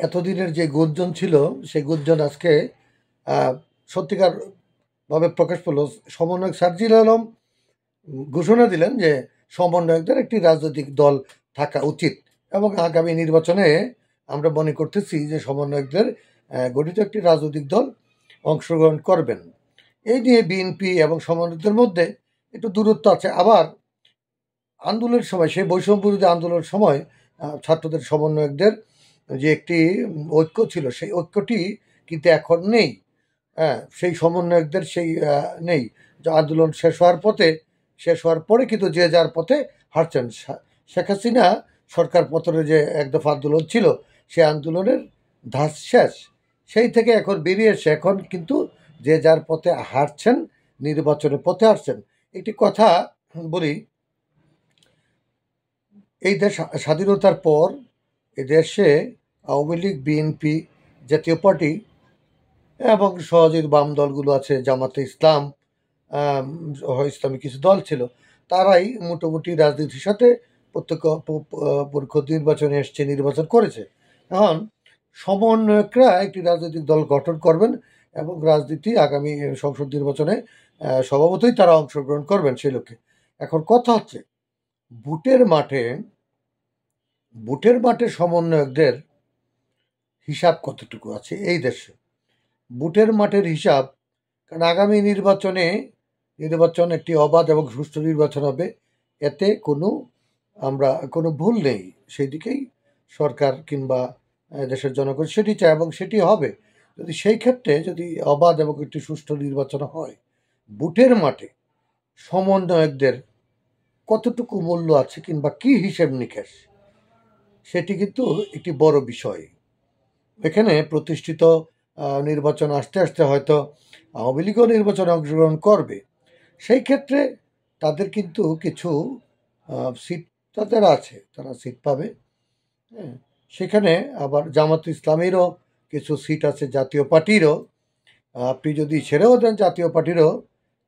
এতদিনের যে গুঞ্জন ছিল সেই গুঞ্জন আজকে সত্যিকারভাবে প্রকাশ পেল। সমন্বয়ক সার্জিল আলম ঘোষণা দিলেন যে সমন্বয়কদের একটি রাজনৈতিক দল থাকা উচিত এবং আগামী নির্বাচনে আমরা মনে করতেছি যে সমন্বয়কদের গঠিত একটি রাজনৈতিক দল অংশগ্রহণ করবেন। এই নিয়ে বিএনপি এবং সমন্বয়কদের মধ্যে একটু দূরত্ব আছে। আবার আন্দোলনের সময়, সেই বৈষম্য বিরোধী আন্দোলনের সময় ছাত্রদের সমন্বয়কদের যে একটি ঐক্য ছিল, সেই ঐক্যটি কিন্তু এখন নেই। হ্যাঁ, সেই সমন্বয়কদের সেই নেই। যে আন্দোলন শেষ হওয়ার পরে কিন্তু যে যার পথে হাঁটছেন। শেখ হাসিনা সরকার পতনের যে এক দফা আন্দোলন ছিল, সেই আন্দোলনের ধাঁচ শেষ। সেই থেকে এখন বেরিয়ে এসে এখন কিন্তু যে যার পথে হাঁটছেন, নির্বাচনের পথে হাঁটছেন। একটি কথা বলি, এই দেশ স্বাধীনতার পর এ দেশে আওয়ামী লীগ, বিএনপি, জাতীয় পার্টি এবং সহযোগী বাম দলগুলো আছে, জামাতে ইসলাম, ইসলামী কিছু দল ছিল, তারাই মোটামুটি রাজনীতির সাথে পরোক্ষ নির্বাচনে এসছে, নির্বাচন করেছে। এখন সমন্বয়করা একটি রাজনৈতিক দল গঠন করবেন এবং রাজনীতি আগামী সংসদ নির্বাচনে স্বভাবতই তারা অংশগ্রহণ করবেন সেই লক্ষ্যে। এখন কথা হচ্ছে, বুটের মাঠে সমন্বয়কদের হিসাব কতটুকু আছে এই দেশে? বুটের মাঠের হিসাব, কারণ আগামী নির্বাচন একটি অবাধ এবং সুষ্ঠু নির্বাচন হবে, এতে কোনো ভুল নেই। সেই দিকেই সরকার কিংবা দেশের জনগণ সেটি চায় এবং সেটি হবে। যদি সেই ক্ষেত্রে যদি অবাধ এবং একটি সুষ্ঠু নির্বাচন হয়, বুটের মাঠে সমন্বয়কদের কতটুকু মূল্য আছে কিংবা কি হিসেব নিকেশ, সেটি কিন্তু একটি বড় বিষয়। এখানে প্রতিষ্ঠিত নির্বাচন আসতে আসতে হয়তো আওয়ামী লীগও নির্বাচনে অংশগ্রহণ করবে। সেই ক্ষেত্রে তাদের কিন্তু কিছু সিট তাদের আছে, তারা সিট পাবে। হ্যাঁ, সেখানে আবার জামাত ইসলামেরও কিছু সিট আছে, জাতীয় পার্টিরও। আপনি যদি ছেড়েও দেন, জাতীয় পার্টিরও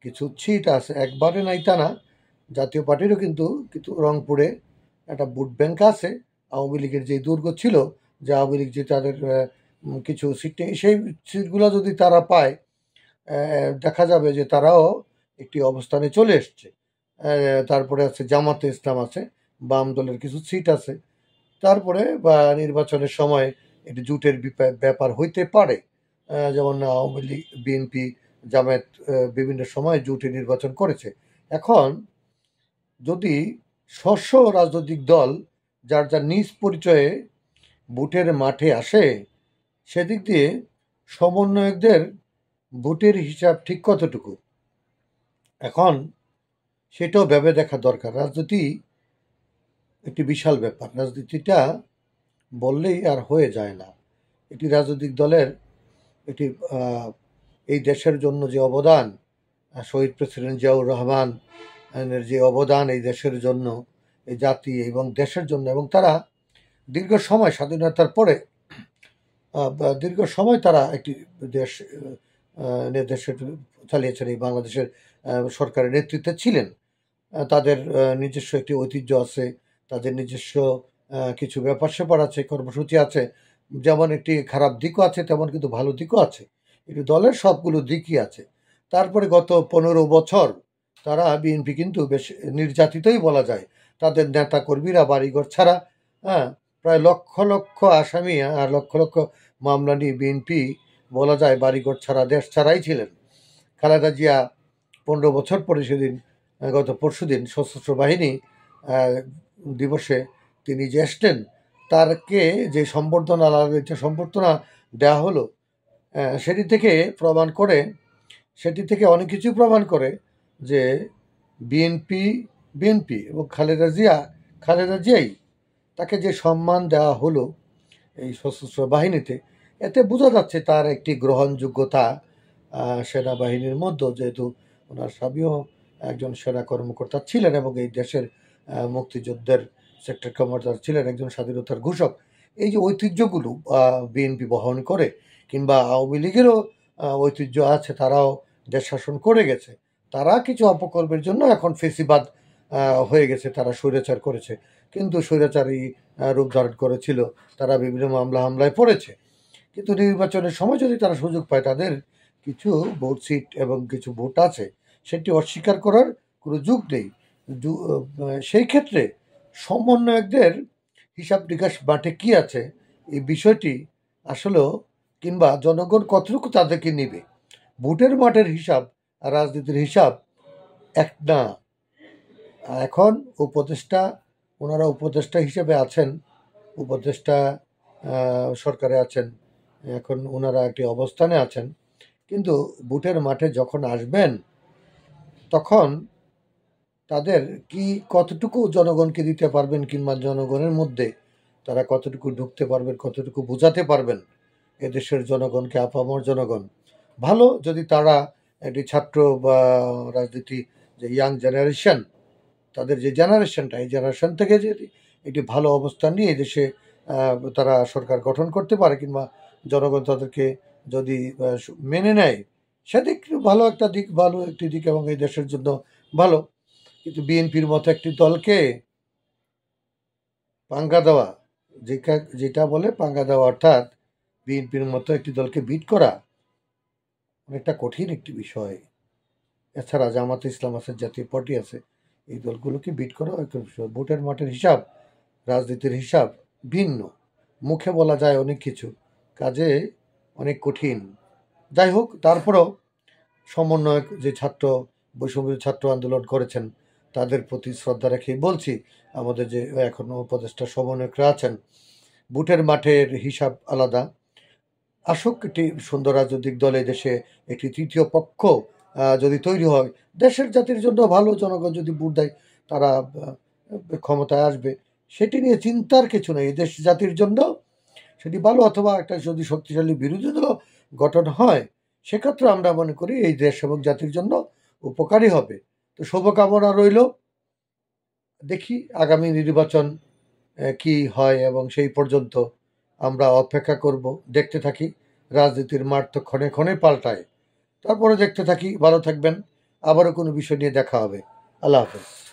কিছু সিট আছে, একবারে নাই তা না। জাতীয় পার্টিরও কিন্তু রংপুরে একটা ভোট ব্যাংক আছে। আওয়ামী লীগের যে দুর্গ ছিল, যে আওয়ামী লীগ যে তাদের কিছু সিট, সেই সিটগুলো যদি তারা পায়, দেখা যাবে যে তারাও একটি অবস্থানে চলে এসছে। তারপরে আছে জামাতে ইসলাম আছে, বাম দলের কিছু সিট আছে। তারপরে বা নির্বাচনের সময় একটি জোটের ব্যাপার হইতে পারে, যেমন আওয়ামী লীগ, বিএনপি, জামায়াত বিভিন্ন সময় জোটে নির্বাচন করেছে। এখন যদি স্ব রাজনৈতিক দল যার যার নিজ পরিচয়ে ভোটের মাঠে আসে, সেদিক দিয়ে সমন্বয়কদের ভোটের হিসাব ঠিক কতটুকু, এখন সেটাও ভেবে দেখা দরকার। রাজনীতি একটি বিশাল ব্যাপার। রাজনীতিটা বললেই আর হয়ে যায় না। একটি রাজনৈতিক দলের একটি এই দেশের জন্য যে অবদান, শহীদ প্রেসিডেন্ট জিয়াউর রহমানের যে অবদান এই দেশের জন্য, এই জাতি এবং দেশের জন্য, এবং তারা দীর্ঘ সময় স্বাধীনতার পরে দীর্ঘ সময় তারা একটি দেশের চালিয়েছেন, এই বাংলাদেশের সরকারের নেতৃত্বে ছিলেন। তাদের নিজস্ব একটি ঐতিহ্য আছে, তাদের নিজস্ব কিছু ব্যাপার স্যাপার আছে, কর্মসূচি আছে। যেমন একটি খারাপ দিকও আছে, তেমন কিন্তু ভালো দিকও আছে। একটি দলের সবগুলো দিকই আছে। তারপরে গত 15 বছর তারা বিএনপি কিন্তু বেশ নির্যাতিতই বলা যায়। তাদের নেতা কর্মীরা বাড়িঘর ছাড়া, হ্যাঁ, প্রায় লক্ষ লক্ষ আসামি আর লক্ষ লক্ষ মামলা নিয়ে বিএনপি বলা যায় বাড়িঘর ছাড়া, দেশ ছাড়াই ছিলেন। খালেদা জিয়া 15 বছর পরে সেদিন গত পরশুদিন সশস্ত্র বাহিনী দিবসে তিনি যে এসলেন, তারকে যে সম্বর্ধনা দেওয়া হলো, সেটি থেকে অনেক কিছু প্রমাণ করে যে বিএনপি এবং খালেদা জিয়াই তাকে যে সম্মান দেওয়া হলো এই সশস্ত্র বাহিনীতে, এতে বোঝা যাচ্ছে তার একটি গ্রহণযোগ্যতা সেনাবাহিনীর মধ্যে, যেহেতু ওনার স্বামীও একজন সেনা কর্মকর্তা ছিলেন এবং এই দেশের মুক্তিযুদ্ধের সেক্টর কমান্ডার ছিলেন, একজন স্বাধীনতার ঘোষক। এই যে ঐতিহ্যগুলো বিএনপি বহন করে, কিংবা আওয়ামী লীগেরও ঐতিহ্য আছে, তারাও দেশ শাসন করে গেছে। তারা কিছু অপকর্মের জন্য এখন ফেসিবাদ হয়ে গেছে, তারা স্বৈরাচার করেছে। কিন্তু স্বৈরাচারী রূপ ধারণ করেছিল, তারা বিভিন্ন মামলা হামলায় পড়েছে। কিন্তু নির্বাচনের সময় যদি তারা সুযোগ পায়, তাদের কিছু ভোট সিট এবং কিছু ভোট আছে, সেটি অস্বীকার করার কোনো যুগ নেই। সেই ক্ষেত্রে সমন্বয়কদের হিসাব নিকাশ মাঠে কি আছে, এই বিষয়টি আসলেও, কিংবা জনগণ কতটুকু তাদেরকে নিবে, ভোটের মাঠের হিসাব আর রাজনীতির হিসাব এক না। এখন ওনারা উপদেষ্টা হিসেবে আছেন, উপদেষ্টা সরকারে আছেন, এখন ওনারা একটি অবস্থানে আছেন, কিন্তু ভোটের মাঠে যখন আসবেন তখন তাদের কতটুকু জনগণকে দিতে পারবেন, কিংবা জনগণের মধ্যে তারা কতটুকু ঢুকতে পারবেন, কতটুকু বোঝাতে পারবেন এদেশের জনগণকে, আপামর জনগণ। ভালো যদি তারা একটি ছাত্র বা রাজনীতি যে ইয়াং জেনারেশন, তাদের যে জেনারেশনটা, এই জেনারেশন থেকে যদি একটি ভালো অবস্থান নিয়ে দেশে তারা সরকার গঠন করতে পারে, কিংবা জনগণ তাদেরকে যদি মেনে নেয়, সেদিক ভালো একটি দিক এবং এই দেশের জন্য ভালো। কিন্তু বিএনপির মতো একটি দলকে পাঙ্গা দেওয়া, যেটা বলে পাঙ্গা দেওয়া, অর্থাৎ বিএনপির মতো একটি দলকে বিট করা অনেকটা কঠিন একটি বিষয়। এছাড়া জামাতে ইসলাম আছে, জাতীয় পার্টি আছে, এই দলগুলোকে বিট করা একটা বিষয়। ভোটের মাঠের হিসাব, রাজনীতির হিসাব ভিন্ন। মুখে বলা যায় অনেক কিছু, কাজে অনেক কঠিন। যাই হোক, তারপরেও সমন্বয়ক যে বৈষম্য ছাত্র আন্দোলন করেছেন, তাদের প্রতি শ্রদ্ধা রেখেই বলছি, আমাদের যে এখনো উপদেষ্টা সমন্বয়করা আছেন, ভোটের মাঠের হিসাব আলাদা। আসুক একটি সুন্দর রাজনৈতিক দলে দেশে একটি তৃতীয় পক্ষ যদি তৈরি হয়, দেশের জাতির জন্য ভালো। জনগণ যদি ভোট দেয়, তারা ক্ষমতায় আসবে, সেটি নিয়ে চিন্তার কিছু নেই। দেশ জাতির জন্য সেটি ভালো। অথবা একটা যদি শক্তিশালী বিরোধী দল গঠন হয়, সেক্ষেত্রে আমরা মনে করি এই দেশ এবং জাতির জন্য উপকারী হবে। তো শুভকামনা রইল। দেখি আগামী নির্বাচন কি হয়, এবং সেই পর্যন্ত আমরা অপেক্ষা করব, দেখতে থাকি। রাজনীতির মাঠ তো ক্ষণে ক্ষণে পাল্টায়, তারপরে দেখতে থাকি। ভালো থাকবেন, আবারও কোনো বিষয় নিয়ে দেখা হবে। আল্লাহ হাফেজ।